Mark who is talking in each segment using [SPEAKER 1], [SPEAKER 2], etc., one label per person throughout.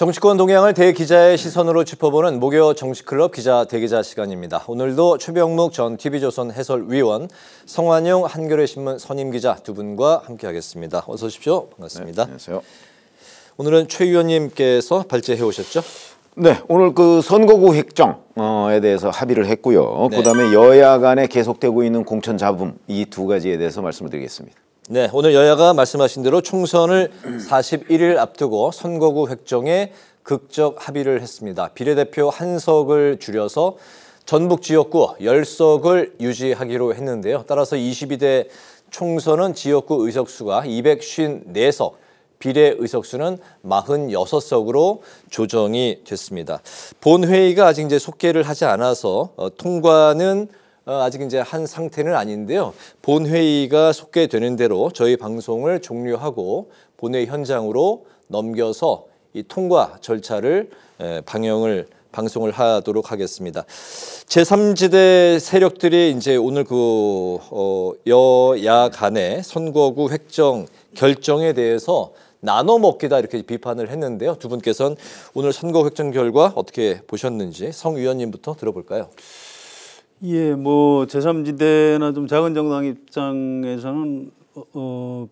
[SPEAKER 1] 정치권 동향을 대기자의 시선으로 짚어보는 목요 정치클럽 기자 대기자 시간입니다. 오늘도 최병묵 전 TV조선 해설위원, 성환용 한겨레신문 선임기자 두 분과 함께하겠습니다. 어서 오십시오. 반갑습니다.
[SPEAKER 2] 네, 안녕하세요.
[SPEAKER 1] 오늘은 최 위원님께서 발제해 오셨죠?
[SPEAKER 2] 네, 오늘 그 선거구 획정에 대해서 합의를 했고요.
[SPEAKER 1] 네.
[SPEAKER 2] 그다음에 여야 간에 계속되고 있는 공천 잡음 이 두 가지에 대해서 말씀을 드리겠습니다.
[SPEAKER 1] 네, 오늘 여야가 말씀하신 대로 총선을 41일 앞두고 선거구 획정에 극적 합의를 했습니다. 비례대표 한 석을 줄여서 전북 지역구 10석을 유지하기로 했는데요. 따라서 22대 총선은 지역구 의석수가 254석, 비례 의석수는 46석으로 조정이 됐습니다. 본회의가 아직 이제 속개를 하지 않아서 통과는 아직 이제 한 상태는 아닌데요. 본회의가 속개되는 대로 저희 방송을 종료하고 본회의 현장으로 넘겨서 이 통과 절차를 방송을 하도록 하겠습니다. 제3지대 세력들이 이제 오늘 여야 간의 선거구 획정 결정에 대해서 나눠 먹기다 이렇게 비판을 했는데요. 두 분께서는 오늘 선거 획정 결과 어떻게 보셨는지 성 위원님부터 들어볼까요?
[SPEAKER 3] 예, 뭐 제3지대나 좀 작은 정당 입장에서는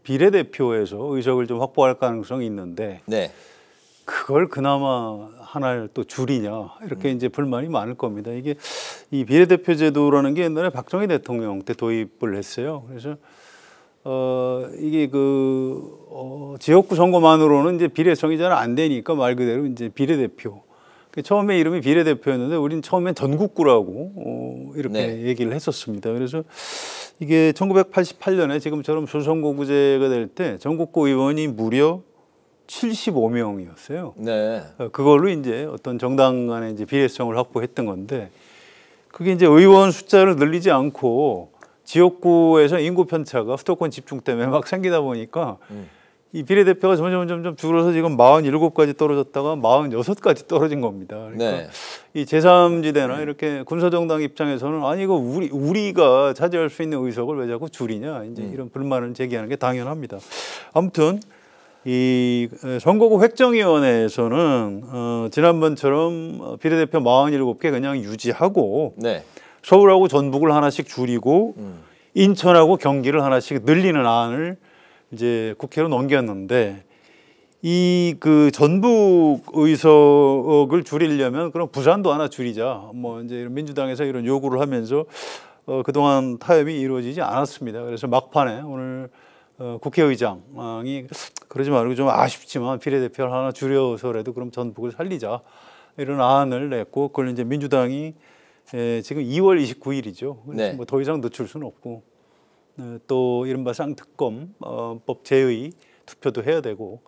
[SPEAKER 3] 비례대표에서 의석을 좀 확보할 가능성이 있는데
[SPEAKER 1] 네.
[SPEAKER 3] 그걸 그나마 하나를 또 줄이냐 이렇게 이제 불만이 많을 겁니다. 이게 이 비례대표 제도라는 게 옛날에 박정희 대통령 때 도입을 했어요. 그래서 이게 지역구 선거만으로는 이제 비례성이 잘 안 되니까 말 그대로 이제 비례대표. 처음에 이름이 비례대표였는데 우리는 처음엔 전국구라고 이렇게
[SPEAKER 1] 네.
[SPEAKER 3] 얘기를 했었습니다. 그래서 이게 1988년에 지금처럼 수선거구제가 될 때 전국구 의원이 무려 75명이었어요.
[SPEAKER 1] 네.
[SPEAKER 3] 그걸로 이제 어떤 정당 간의 이제 비례성을 확보했던 건데 그게 이제 의원 숫자를 늘리지 않고 지역구에서 인구 편차가 수도권 집중 때문에 막 생기다 보니까 이 비례대표가 점점 줄어서 지금 47까지 떨어졌다가 46까지 떨어진 겁니다. 그러니까
[SPEAKER 1] 네.
[SPEAKER 3] 이 제3지대나 이렇게 군소정당 입장에서는 아니 이거 우리가 차지할 수 있는 의석을 왜 자꾸 줄이냐 이제 이런 불만을 제기하는 게 당연합니다. 아무튼 이 선거구 획정위원회에서는 지난번처럼 비례대표 47개 그냥 유지하고
[SPEAKER 1] 네.
[SPEAKER 3] 서울하고 전북을 하나씩 줄이고 인천하고 경기를 하나씩 늘리는 안을 이제 국회로 넘겼는데 이 전북 의석을 줄이려면 그럼 부산도 하나 줄이자. 뭐 이제 민주당에서 이런 요구를 하면서 그동안 타협이 이루어지지 않았습니다. 그래서 막판에 오늘 국회의장이 그러지 말고 좀 아쉽지만 비례대표를 하나 줄여서라도 그럼 전북을 살리자 이런 안을 냈고 그걸 이제 민주당이 지금 2월 29일이죠.
[SPEAKER 1] 네.
[SPEAKER 3] 뭐 더 이상 늦출 수는 없고 또 이른바 쌍특검법 제의 투표도 해야 되고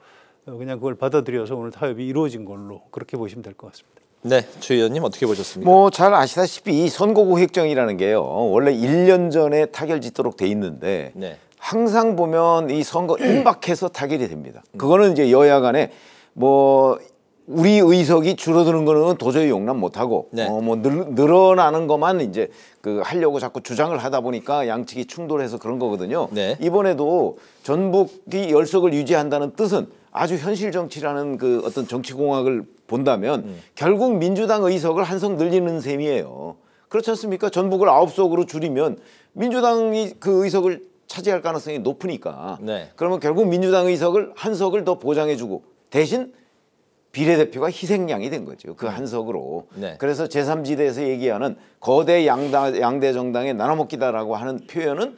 [SPEAKER 3] 그냥 그걸 받아들여서 오늘 타협이 이루어진 걸로 그렇게 보시면 될 것 같습니다.
[SPEAKER 1] 네, 최 의원님 어떻게 보셨습니까?
[SPEAKER 2] 뭐 잘 아시다시피 이 선거구 획정이라는 게요. 원래 1년 전에 타결짓도록 돼 있는데
[SPEAKER 1] 네.
[SPEAKER 2] 항상 보면 이 선거 임박해서 타결이 됩니다. 그거는 이제 여야 간에 뭐 우리 의석이 줄어드는 거는 도저히 용납 못하고
[SPEAKER 1] 네.
[SPEAKER 2] 뭐 늘어나는 것만 이제 하려고 자꾸 주장을 하다 보니까 양측이 충돌해서 그런 거거든요.
[SPEAKER 1] 네.
[SPEAKER 2] 이번에도 전북이 10석을 유지한다는 뜻은 아주 현실 정치라는 어떤 정치 공학을 본다면 결국 민주당 의석을 한 석 늘리는 셈이에요. 그렇지 않습니까? 전북을 9석으로 줄이면 민주당이 그 의석을 차지할 가능성이 높으니까
[SPEAKER 1] 네.
[SPEAKER 2] 그러면 결국 민주당 의석을 한 석을 더 보장해주고 대신 비례대표가 희생양이 된 거죠. 그 한 석으로.
[SPEAKER 1] 네.
[SPEAKER 2] 그래서 제3지대에서 얘기하는 거대 양대 정당의 나눠먹기다라고 하는 표현은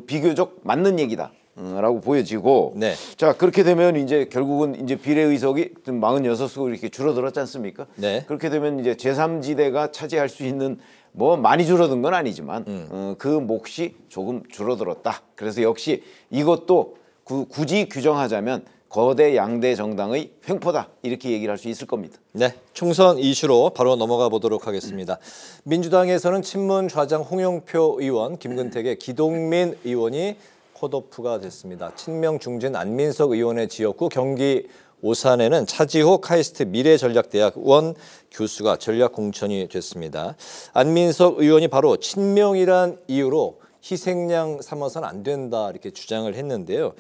[SPEAKER 2] 비교적 맞는 얘기다. 라고 보여지고
[SPEAKER 1] 네.
[SPEAKER 2] 자 그렇게 되면 이제 결국은 이제 비례 의석이 46석으로 이렇게 줄어들었지 않습니까?
[SPEAKER 1] 네.
[SPEAKER 2] 그렇게 되면 이제 제3지대가 차지할 수 있는 뭐 많이 줄어든 건 아니지만 그 몫이 조금 줄어들었다. 그래서 역시 이것도 굳이 규정하자면 거대 양대 정당의 횡포다 이렇게 얘기를 할 수 있을 겁니다.
[SPEAKER 1] 네, 총선 이슈로 바로 넘어가 보도록 하겠습니다. 민주당에서는 친문 좌장 홍영표 의원, 김근택의 기동민 의원이 컷오프가 됐습니다. 친명 중진 안민석 의원의 지역구 경기 오산에는 차지호 카이스트 미래전략대학원 교수가 전략 공천이 됐습니다. 안민석 의원이 바로 친명이란 이유로 희생양 삼아서는 안 된다 이렇게 주장을 했는데요.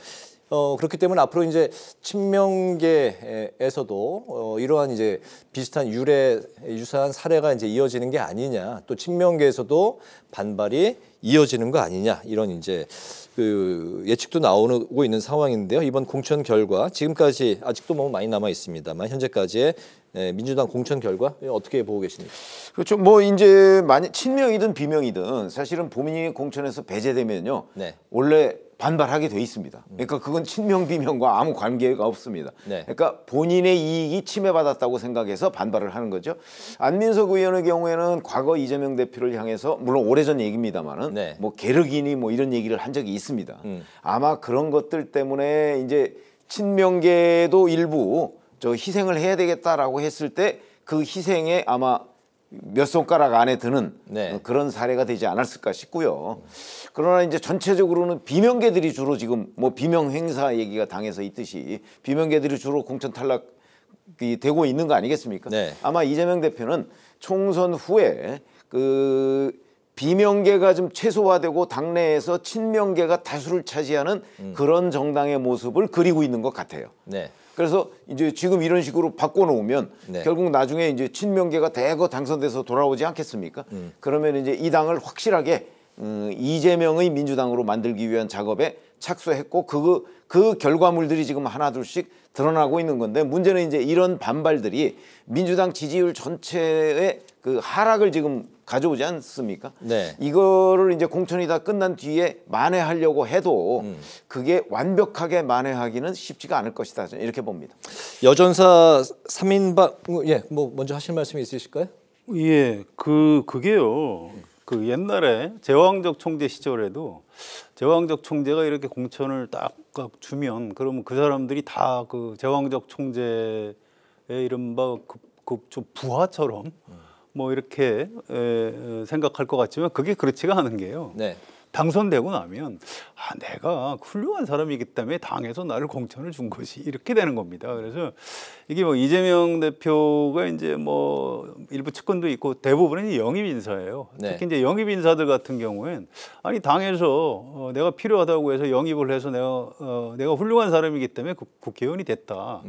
[SPEAKER 1] 그렇기 때문에 앞으로 이제 친명계에서도 이러한 이제 비슷한 유사한 사례가 이제 이어지는 게 아니냐, 또 친명계에서도 반발이 이어지는 거 아니냐, 이런 이제 그 예측도 나오고 있는 상황인데요. 이번 공천 결과 지금까지 아직도 뭐 많이 남아 있습니다만 현재까지의 민주당 공천 결과 어떻게 보고 계십니까?
[SPEAKER 2] 그렇죠. 뭐 이제 만약 친명이든 비명이든 사실은 본인이 공천에서 배제되면요.
[SPEAKER 1] 네.
[SPEAKER 2] 원래 반발하게 돼 있습니다. 그러니까 그건 친명 비명과 아무 관계가 없습니다.
[SPEAKER 1] 네.
[SPEAKER 2] 그러니까 본인의 이익이 침해받았다고 생각해서 반발을 하는 거죠. 안민석 의원의 경우에는 과거 이재명 대표를 향해서 물론 오래전 얘기입니다만은
[SPEAKER 1] 네.
[SPEAKER 2] 뭐 게르기니 뭐 이런 얘기를 한 적이 있습니다. 아마 그런 것들 때문에 이제 친명계도 일부 저 희생을 해야 되겠다라고 했을 때 그 희생에 아마 몇 손가락 안에 드는
[SPEAKER 1] 네.
[SPEAKER 2] 그런 사례가 되지 않았을까 싶고요. 그러나 이제 전체적으로는 비명계들이 주로 지금 뭐 비명 행사 얘기가 당에서 있듯이 비명계들이 주로 공천 탈락이 되고 있는 거 아니겠습니까?
[SPEAKER 1] 네.
[SPEAKER 2] 아마 이재명 대표는 총선 후에 그 비명계가 좀 최소화되고 당내에서 친명계가 다수를 차지하는 그런 정당의 모습을 그리고 있는 것 같아요.
[SPEAKER 1] 네.
[SPEAKER 2] 그래서 이제 지금 이런 식으로 바꿔놓으면
[SPEAKER 1] 네.
[SPEAKER 2] 결국 나중에 이제 친명계가 대거 당선돼서 돌아오지 않겠습니까? 그러면 이제 이 당을 확실하게 이재명의 민주당으로 만들기 위한 작업에 착수했고 그 결과물들이 지금 하나둘씩 드러나고 있는 건데 문제는 이제 이런 반발들이 민주당 지지율 전체의 그 하락을 지금 가져오지 않습니까?
[SPEAKER 1] 네.
[SPEAKER 2] 이거를 이제 공천이 다 끝난 뒤에 만회하려고 해도 그게 완벽하게 만회하기는 쉽지가 않을 것이다. 저는 이렇게 봅니다.
[SPEAKER 1] 여전사 3인방 뭐 먼저 하실 말씀이 있으실까요?
[SPEAKER 3] 예, 그게요. 그 옛날에 제왕적 총재 시절에도 제왕적 총재가 이렇게 공천을 딱 주면 그러면 그 사람들이 다 그 제왕적 총재의 이른바 좀 부하처럼 뭐 이렇게 생각할 것 같지만 그게 그렇지가 않은 게요.
[SPEAKER 1] 네.
[SPEAKER 3] 당선되고 나면 내가 훌륭한 사람이기 때문에 당에서 나를 공천을 준 것이 이렇게 되는 겁니다. 그래서 이게 뭐 이재명 대표가 이제 뭐 일부 측근도 있고 대부분은 영입 인사예요.
[SPEAKER 1] 네.
[SPEAKER 3] 특히 이제 영입 인사들 같은 경우엔 아니 당에서 내가 필요하다고 해서 영입을 해서 내가 훌륭한 사람이기 때문에 국회의원이 됐다.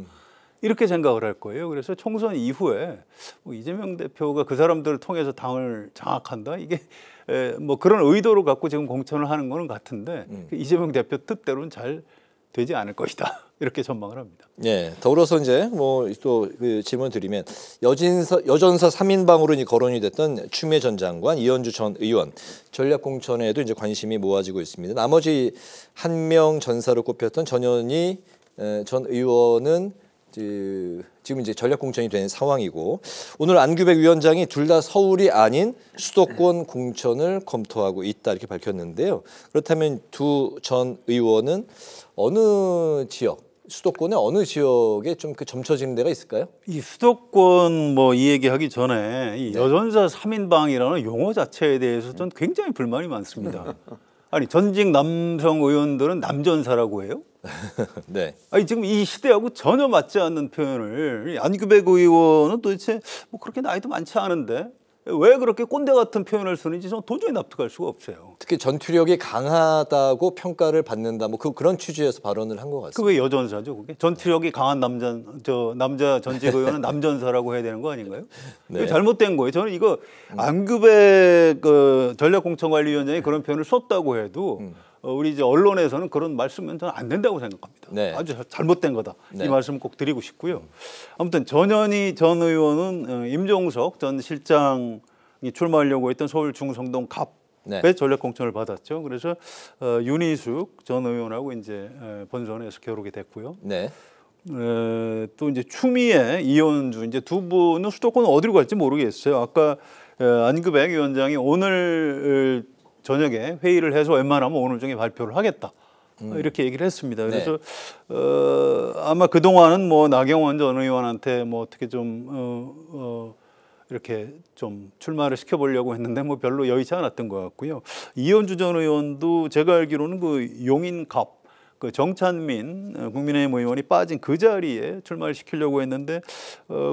[SPEAKER 3] 이렇게 생각을 할 거예요. 그래서 총선 이후에 뭐 이재명 대표가 그 사람들을 통해서 당을 장악한다. 이게 뭐 그런 의도를 갖고 지금 공천을 하는 거는 같은데 이재명 대표 뜻대로는 잘 되지 않을 것이다. 이렇게 전망을 합니다.
[SPEAKER 1] 예. 더불어서 이제 뭐 또 그 질문 드리면 여전사 3인방으로 이제 거론이 됐던 추미애 전 장관, 이현주 전 의원 전략 공천에도 이제 관심이 모아지고 있습니다. 나머지 한 명 전사로 꼽혔던 전현희 전 의원은 지금 이제 전략 공천이 된 상황이고 오늘 안규백 위원장이 둘 다 서울이 아닌 수도권 공천을 검토하고 있다 이렇게 밝혔는데요. 그렇다면 두 전 의원은 어느 지역, 수도권의 어느 지역에 좀 그 점쳐지는 데가 있을까요?
[SPEAKER 3] 이 수도권 뭐 이 얘기하기 전에 이 여전사 3인방이라는 용어 자체에 대해서 전 굉장히 불만이 많습니다. 아니 전직 남성 의원들은 남전사라고 해요?
[SPEAKER 1] 네.
[SPEAKER 3] 아니 지금 이 시대하고 전혀 맞지 않는 표현을 안규백 의원은 도대체 뭐 그렇게 나이도 많지 않은데 왜 그렇게 꼰대 같은 표현을 쓰는지 저는 도저히 납득할 수가 없어요.
[SPEAKER 1] 특히 전투력이 강하다고 평가를 받는다. 뭐 그런 취지에서 발언을 한 것 같습니다.
[SPEAKER 3] 그게 여전사죠, 그게? 전투력이 강한 남자 전직 의원은 남전사라고 해야 되는 거 아닌가요?
[SPEAKER 1] 네.
[SPEAKER 3] 그게 잘못된 거예요. 저는 이거 안규백 그 전략공천관리위원장이 그런 표현을 썼다고 해도 우리 이제 언론에서는 그런 말씀은 저는 안 된다고 생각합니다.
[SPEAKER 1] 네.
[SPEAKER 3] 아주 잘못된 거다.
[SPEAKER 1] 네.
[SPEAKER 3] 이 말씀 꼭 드리고 싶고요. 아무튼 전현희 전 의원은 임종석 전 실장이 출마하려고 했던 서울 중성동 갑의
[SPEAKER 1] 네.
[SPEAKER 3] 전략 공천을 받았죠. 그래서 윤희숙 전 의원하고 이제 본선에서 겨루게 됐고요.
[SPEAKER 1] 네.
[SPEAKER 3] 또 이제 추미애, 이현주 이제 두 분은 수도권 어디로 갈지 모르겠어요. 아까 안규백 위원장이 오늘 저녁에 회의를 해서 웬만하면 오늘 중에 발표를 하겠다. 이렇게 얘기를 했습니다. 그래서 아마 그 동안은 뭐 나경원 전 의원한테 뭐 어떻게 좀 이렇게 좀 출마를 시켜보려고 했는데 뭐 별로 여의치 않았던 것 같고요. 이현주 전 의원도 제가 알기로는 그 용인갑 그 정찬민 국민의힘 의원이 빠진 그 자리에 출마를 시키려고 했는데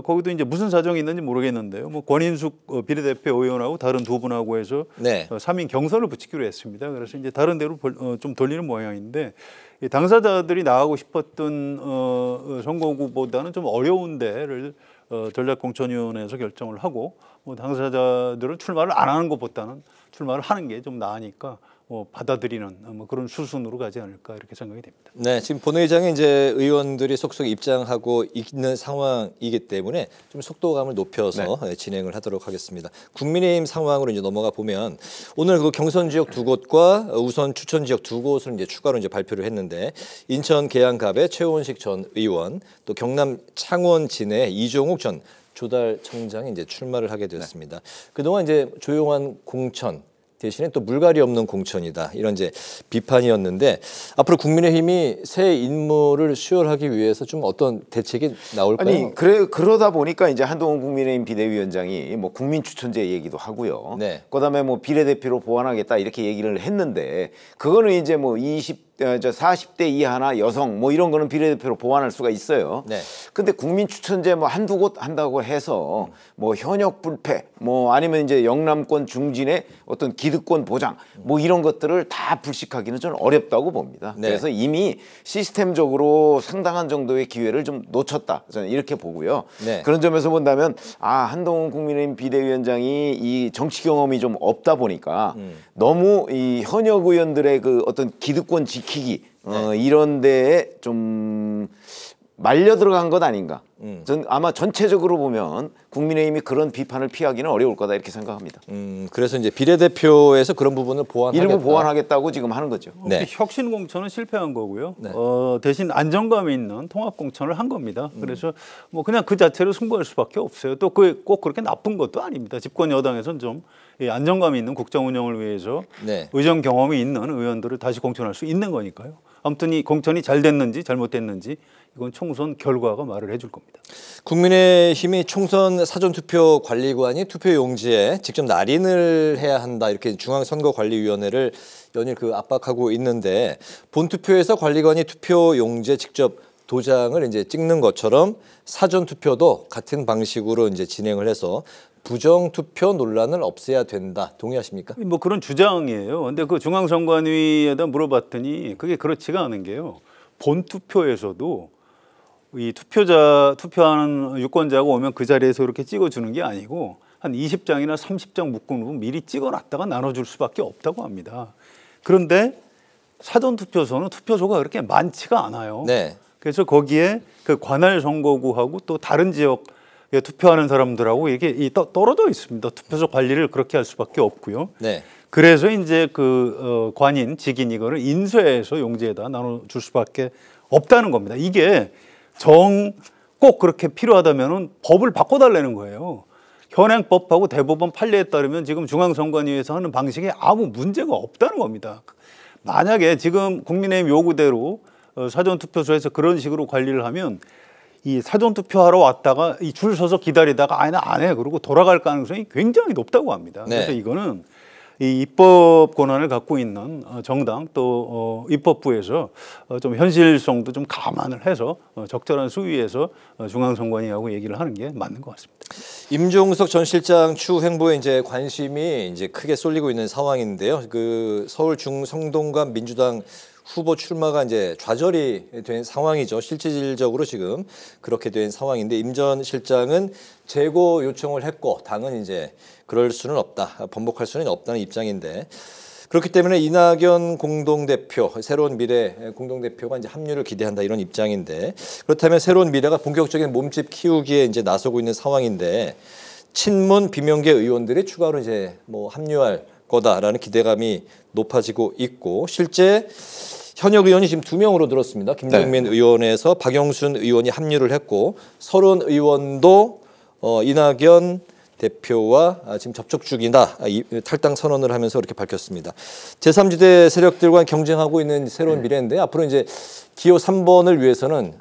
[SPEAKER 3] 거기도 이제 무슨 사정이 있는지 모르겠는데요. 뭐 권인숙 비례대표 의원하고 다른 두 분하고 해서
[SPEAKER 1] 네.
[SPEAKER 3] 3인 경선을 붙이기로 했습니다. 그래서 이제 다른 데로 좀 돌리는 모양인데 이 당사자들이 나가고 싶었던 선거구보다는 좀 어려운 데를 전략공천위원회에서 결정을 하고 뭐 당사자들은 출마를 안 하는 것보다는 출마를 하는 게 좀 나으니까 받아들이는 뭐 그런 수순으로 가지 않을까 이렇게 생각이 됩니다.
[SPEAKER 1] 네, 지금 본회의장에 이제 의원들이 속속 입장하고 있는 상황이기 때문에 좀 속도감을 높여서 진행을 하도록 하겠습니다. 국민의힘 상황으로 이제 넘어가 보면 오늘 그 경선 지역 두 곳과 우선 추천 지역 두 곳을 이제 추가로 이제 발표를 했는데 인천 계양갑의 최원식 전 의원, 또 경남 창원 진의 이종욱 전 조달청장이 이제 출마를 하게 되었습니다. 그동안 이제 조용한 공천 대신에 또 물갈이 없는 공천이다 이런 이제 비판이었는데 앞으로 국민의힘이 새 인물을 수혈하기 위해서 좀 어떤 대책이 나올까요?
[SPEAKER 2] 아니 그러다 보니까 이제 한동훈 국민의힘 비대위원장이 뭐 국민 추천제 얘기도 하고요.
[SPEAKER 1] 네.
[SPEAKER 2] 그다음에 뭐 비례대표로 보완하겠다 이렇게 얘기를 했는데 그거는 이제 뭐 40대 이하나 여성 뭐 이런 거는 비례대표로 보완할 수가 있어요.
[SPEAKER 1] 네.
[SPEAKER 2] 근데 국민 추천제 뭐 한두 곳 한다고 해서 뭐 현역 불패 뭐 아니면 이제 영남권 중진의 어떤 기득권 보장 뭐 이런 것들을 다 불식하기는 좀 어렵다고 봅니다.
[SPEAKER 1] 네.
[SPEAKER 2] 그래서 이미 시스템적으로 상당한 정도의 기회를 좀 놓쳤다. 저는 이렇게 보고요.
[SPEAKER 1] 네.
[SPEAKER 2] 그런 점에서 본다면 한동훈 국민의힘 비대위원장이 이 정치 경험이 좀 없다 보니까 너무 이 현역 의원들의 그 어떤 기득권 지키기 이런 데에 좀 말려 들어간 것 아닌가. 전 아마 전체적으로 보면 국민의힘이 그런 비판을 피하기는 어려울 거다 이렇게 생각합니다.
[SPEAKER 1] 그래서 이제 비례대표에서 그런 부분을 보완하겠다.
[SPEAKER 2] 일부 보완하겠다고 지금 하는 거죠.
[SPEAKER 1] 네.
[SPEAKER 3] 혁신 공천은 실패한 거고요.
[SPEAKER 1] 네.
[SPEAKER 3] 대신 안정감 있는 통합 공천을 한 겁니다. 그래서 뭐 그냥 그 자체로 승부할 수밖에 없어요. 또 꼭 그렇게 나쁜 것도 아닙니다. 집권 여당에서는 좀 안정감 있는 국정 운영을 위해서
[SPEAKER 1] 네.
[SPEAKER 3] 의정 경험이 있는 의원들을 다시 공천할 수 있는 거니까요. 아무튼 이 공천이 잘 됐는지 잘못됐는지 이건 총선 결과가 말을 해줄 겁니다.
[SPEAKER 1] 국민의힘이 총선 사전투표 관리관이 투표용지에 직접 날인을 해야 한다 이렇게 중앙선거관리위원회를 연일 압박하고 있는데 본투표에서 관리관이 투표용지에 직접 도장을 이제 찍는 것처럼 사전투표도 같은 방식으로 이제 진행을 해서 부정투표 논란을 없애야 된다. 동의하십니까?
[SPEAKER 3] 뭐 그런 주장이에요. 근데 그 중앙선관위에다 물어봤더니 그게 그렇지가 않은 게요. 본투표에서도 이 투표하는 유권자가 오면 그 자리에서 이렇게 찍어주는 게 아니고 한 20장이나 30장 묶은 후 미리 찍어놨다가 나눠줄 수밖에 없다고 합니다. 그런데 사전투표소는 투표소가 그렇게 많지가 않아요.
[SPEAKER 1] 네.
[SPEAKER 3] 그래서 거기에 그 관할 선거구하고 또 다른 지역에 투표하는 사람들하고 이게 떨어져 있습니다. 투표소 관리를 그렇게 할 수밖에 없고요.
[SPEAKER 1] 네.
[SPEAKER 3] 그래서 이제 관인, 직인 이거를 인쇄해서 용지에다 나눠줄 수밖에 없다는 겁니다. 이게 꼭 그렇게 필요하다면은 법을 바꿔달라는 거예요. 현행법하고 대법원 판례에 따르면 지금 중앙선관위에서 하는 방식에 아무 문제가 없다는 겁니다. 만약에 지금 국민의힘 요구대로 사전투표소에서 그런 식으로 관리를 하면 이 사전투표하러 왔다가 이 줄 서서 기다리다가 나 안 해 그러고 돌아갈 가능성이 굉장히 높다고 합니다.
[SPEAKER 1] 네.
[SPEAKER 3] 그래서 이거는 이 입법 권한을 갖고 있는 정당 또 입법부에서 좀 현실성도 좀 감안을 해서 적절한 수위에서 중앙선관위하고 얘기를 하는 게 맞는 것 같습니다.
[SPEAKER 1] 임종석 전 실장 추후 행보에 이제 관심이 이제 크게 쏠리고 있는 상황인데요. 그 서울 중성동갑 민주당 후보 출마가 이제 좌절이 된 상황이죠. 실질적으로 지금 그렇게 된 상황인데 임 전 실장은 재고 요청을 했고 당은 이제 그럴 수는 없다, 번복할 수는 없다는 입장인데 그렇기 때문에 이낙연 공동대표, 새로운 미래 공동대표가 이제 합류를 기대한다 이런 입장인데 그렇다면 새로운 미래가 본격적인 몸집 키우기에 이제 나서고 있는 상황인데 친문 비명계 의원들이 추가로 이제 뭐 합류할 거다라는 기대감이 높아지고 있고 실제 현역 의원이 지금 2명으로 늘었습니다. 김종민 의원에서 박영순 의원이 합류를 했고 서른 의원도 이낙연 대표와 지금 접촉 중이다. 탈당 선언을 하면서 그렇게 밝혔습니다. 제3지대 세력들과 경쟁하고 있는 새로운 미래인데 앞으로 이제 기호 3번을 위해서는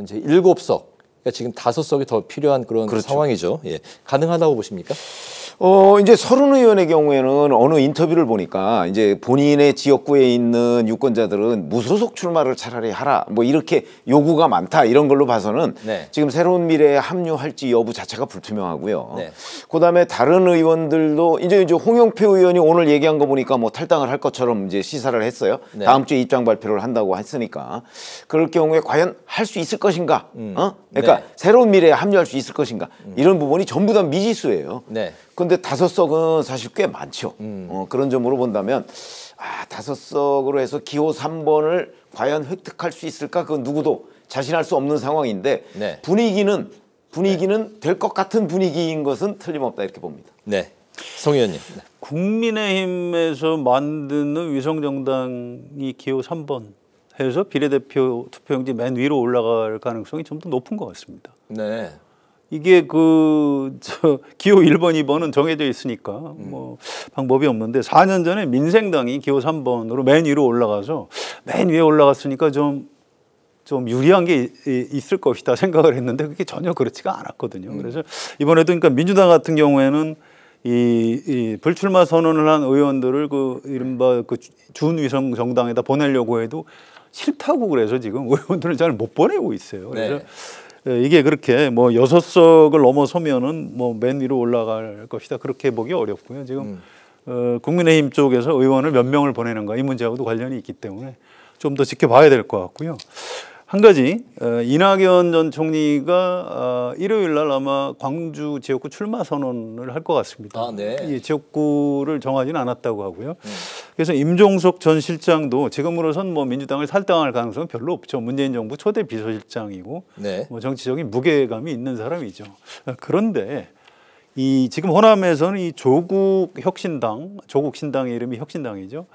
[SPEAKER 1] 이제 7석, 그러니까 지금 5석이 더 필요한 그런 상황이죠. 예. 가능하다고 보십니까?
[SPEAKER 2] 이제 서른 의원의 경우에는 어느 인터뷰를 보니까 이제 본인의 지역구에 있는 유권자들은 무소속 출마를 차라리 하라 뭐 이렇게 요구가 많다 이런 걸로 봐서는
[SPEAKER 1] 네.
[SPEAKER 2] 지금 새로운 미래에 합류할지 여부 자체가 불투명하고요.
[SPEAKER 1] 네.
[SPEAKER 2] 그다음에 다른 의원들도 이제 홍영표 의원이 오늘 얘기한 거 보니까 뭐 탈당을 할 것처럼 이제 시사를 했어요.
[SPEAKER 1] 네.
[SPEAKER 2] 다음 주에 입장 발표를 한다고 했으니까 그럴 경우에 과연 할 수 있을 것인가? 그러니까
[SPEAKER 1] 네.
[SPEAKER 2] 새로운 미래에 합류할 수 있을 것인가? 이런 부분이 전부 다 미지수예요.
[SPEAKER 1] 네.
[SPEAKER 2] 근데 5석은 사실 꽤 많죠. 그런 점으로 본다면 5석으로 해서 기호 3번을 과연 획득할 수 있을까? 그건 누구도 자신할 수 없는 상황인데
[SPEAKER 1] 네.
[SPEAKER 2] 분위기는 될 것 같은 분위기인 것은 틀림없다 이렇게 봅니다.
[SPEAKER 1] 네. 성 의원님. 네.
[SPEAKER 3] 국민의힘에서 만드는 위성정당이 기호 3번 해서 비례대표 투표용지 맨 위로 올라갈 가능성이 좀 더 높은 것 같습니다.
[SPEAKER 1] 네.
[SPEAKER 3] 이게 기호 1번, 2번은 정해져 있으니까 뭐 방법이 없는데 4년 전에 민생당이 기호 3번으로 맨 위로 올라가서 맨 위에 올라갔으니까 좀 유리한 게 있을 것이다 생각을 했는데 그게 전혀 그렇지가 않았거든요. 그래서 이번에도 그러니까 민주당 같은 경우에는 이 불출마 선언을 한 의원들을 이른바 준위성 정당에다 보내려고 해도 싫다고 그래서 지금 의원들을 잘 못 보내고 있어요. 그래서 이게 그렇게 뭐 6석을 넘어서면은 뭐 맨 위로 올라갈 것이다 그렇게 보기 어렵고요. 지금 국민의힘 쪽에서 의원을 몇 명을 보내는가 이 문제하고도 관련이 있기 때문에 좀 더 지켜봐야 될 것 같고요. 한 가지 이낙연 전 총리가 일요일 날 아마 광주 지역구 출마 선언을 할 것 같습니다.
[SPEAKER 1] 아, 네.
[SPEAKER 3] 이 지역구를 정하지는 않았다고 하고요. 그래서 임종석 전 실장도 지금으로선 뭐 민주당을 탈당할 가능성은 별로 없죠. 문재인 정부 초대 비서실장이고
[SPEAKER 1] 네.
[SPEAKER 3] 뭐 정치적인 무게감이 있는 사람이죠. 그런데 이 지금 호남에서는 이 조국 신당의 이름이 혁신당이죠.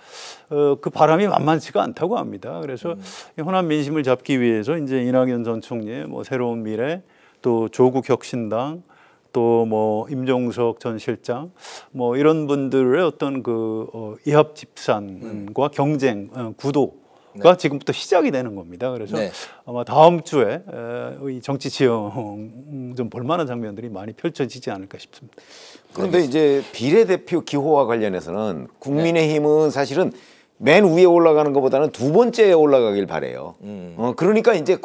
[SPEAKER 3] 그 바람이 만만치가 않다고 합니다. 그래서 이 호남 민심을 잡기 위해서 이제 이낙연 전 총리의 뭐 새로운 미래, 또 조국 혁신당, 또 뭐 임종석 전 실장, 뭐 이런 분들의 어떤 이합 집산과 경쟁 구도가 지금부터 시작이 되는 겁니다. 그래서
[SPEAKER 1] 네.
[SPEAKER 3] 아마 다음 주에 이 정치 지형 좀 볼만한 장면들이 많이 펼쳐지지 않을까 싶습니다.
[SPEAKER 2] 그런데 이제 비례대표 기호와 관련해서는 국민의힘은 사실은 맨 위에 올라가는 것보다는 두 번째에 올라가길 바래요. 그러니까 이제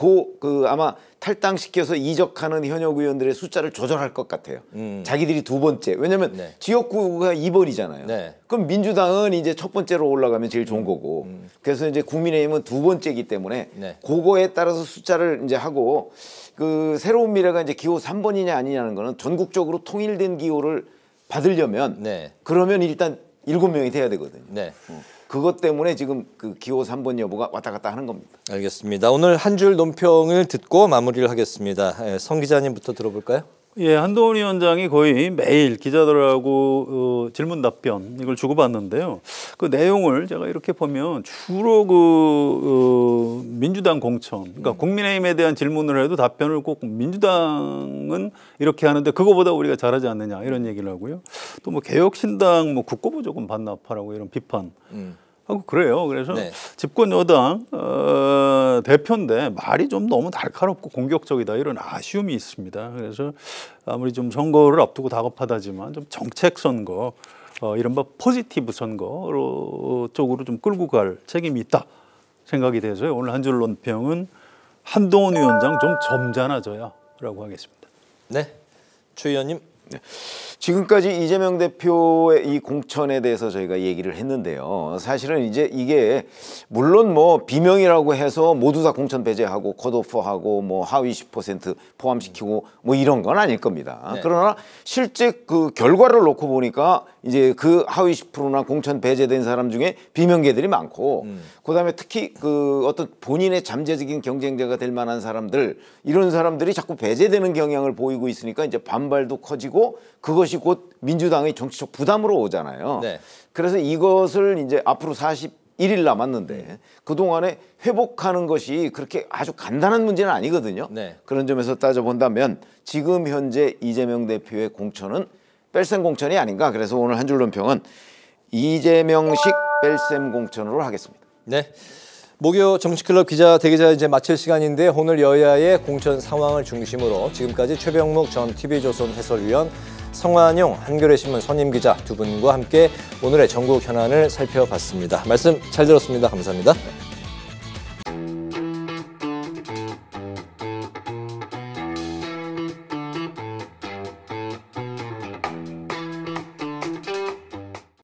[SPEAKER 2] 아마 탈당시켜서 이적하는 현역 의원들의 숫자를 조절할 것 같아요. 자기들이 두 번째. 왜냐하면
[SPEAKER 1] 네.
[SPEAKER 2] 지역구가 2번이잖아요.
[SPEAKER 1] 네.
[SPEAKER 2] 그럼 민주당은 이제 첫 번째로 올라가면 제일 좋은 거고. 그래서 이제 국민의힘은 두 번째이기 때문에
[SPEAKER 1] 네.
[SPEAKER 2] 그거에 따라서 숫자를 이제 하고 새로운 미래가 이제 기호 3번이냐 아니냐는 거는 전국적으로 통일된 기호를 받으려면
[SPEAKER 1] 네.
[SPEAKER 2] 그러면 일단 7명이 돼야 되거든요.
[SPEAKER 1] 네.
[SPEAKER 2] 그것 때문에 지금 기호 3번 여부가 왔다 갔다 하는 겁니다.
[SPEAKER 1] 알겠습니다. 오늘 한 줄 논평을 듣고 마무리를 하겠습니다. 성 기자님부터 들어볼까요?
[SPEAKER 3] 예, 한동훈 위원장이 거의 매일 기자들하고 질문 답변 이걸 주고받는데요. 그 내용을 제가 이렇게 보면 주로 민주당 공천, 그러니까 국민의힘에 대한 질문을 해도 답변을 꼭 민주당은 이렇게 하는데 그거보다 우리가 잘하지 않느냐 이런 얘기를 하고요. 또 뭐 개혁신당 뭐 국고부 조금 반납하라고 이런 비판. 하고 그래요. 그래서
[SPEAKER 1] 네.
[SPEAKER 3] 집권 여당 대표인데 말이 좀 너무 날카롭고 공격적이다 이런 아쉬움이 있습니다. 그래서 아무리 좀 선거를 앞두고 다급하다지만 좀 정책 선거, 이른바 포지티브 선거 쪽으로 좀 끌고 갈 책임이 있다 생각이 돼서요. 오늘 한 줄 논평은 한동훈 위원장 좀 점잖아져야라고 하겠습니다.
[SPEAKER 1] 네. 최 의원님.
[SPEAKER 2] 지금까지 이재명 대표의 이 공천에 대해서 저희가 얘기를 했는데요. 사실은 이제 이게 물론 뭐 비명이라고 해서 모두 다 공천 배제하고 컷오프하고 뭐 하위 10% 포함시키고 뭐 이런 건 아닐 겁니다.
[SPEAKER 1] 네.
[SPEAKER 2] 그러나 실제 결과를 놓고 보니까 이제 하위 10%나 공천 배제된 사람 중에 비명계들이 많고 그다음에 특히 어떤 본인의 잠재적인 경쟁자가 될 만한 사람들 이런 사람들이 자꾸 배제되는 경향을 보이고 있으니까 이제 반발도 커지고 그것이 곧 민주당의 정치적 부담으로 오잖아요.
[SPEAKER 1] 네.
[SPEAKER 2] 그래서 이것을 이제 앞으로 41일 남았는데 그동안에 회복하는 것이 그렇게 아주 간단한 문제는 아니거든요.
[SPEAKER 1] 네.
[SPEAKER 2] 그런 점에서 따져본다면 지금 현재 이재명 대표의 공천은 뺄셈 공천이 아닌가. 그래서 오늘 한 줄 논평은 이재명식 뺄셈 공천으로 하겠습니다.
[SPEAKER 1] 네. 목요 정치클럽 기자 대기자 이제 마칠 시간인데 오늘 여야의 공천 상황을 중심으로 지금까지 최병묵 전 TV조선 해설위원 성환용 한겨레신문 선임기자 두 분과 함께 오늘의 전국 현안을 살펴봤습니다. 말씀 잘 들었습니다. 감사합니다.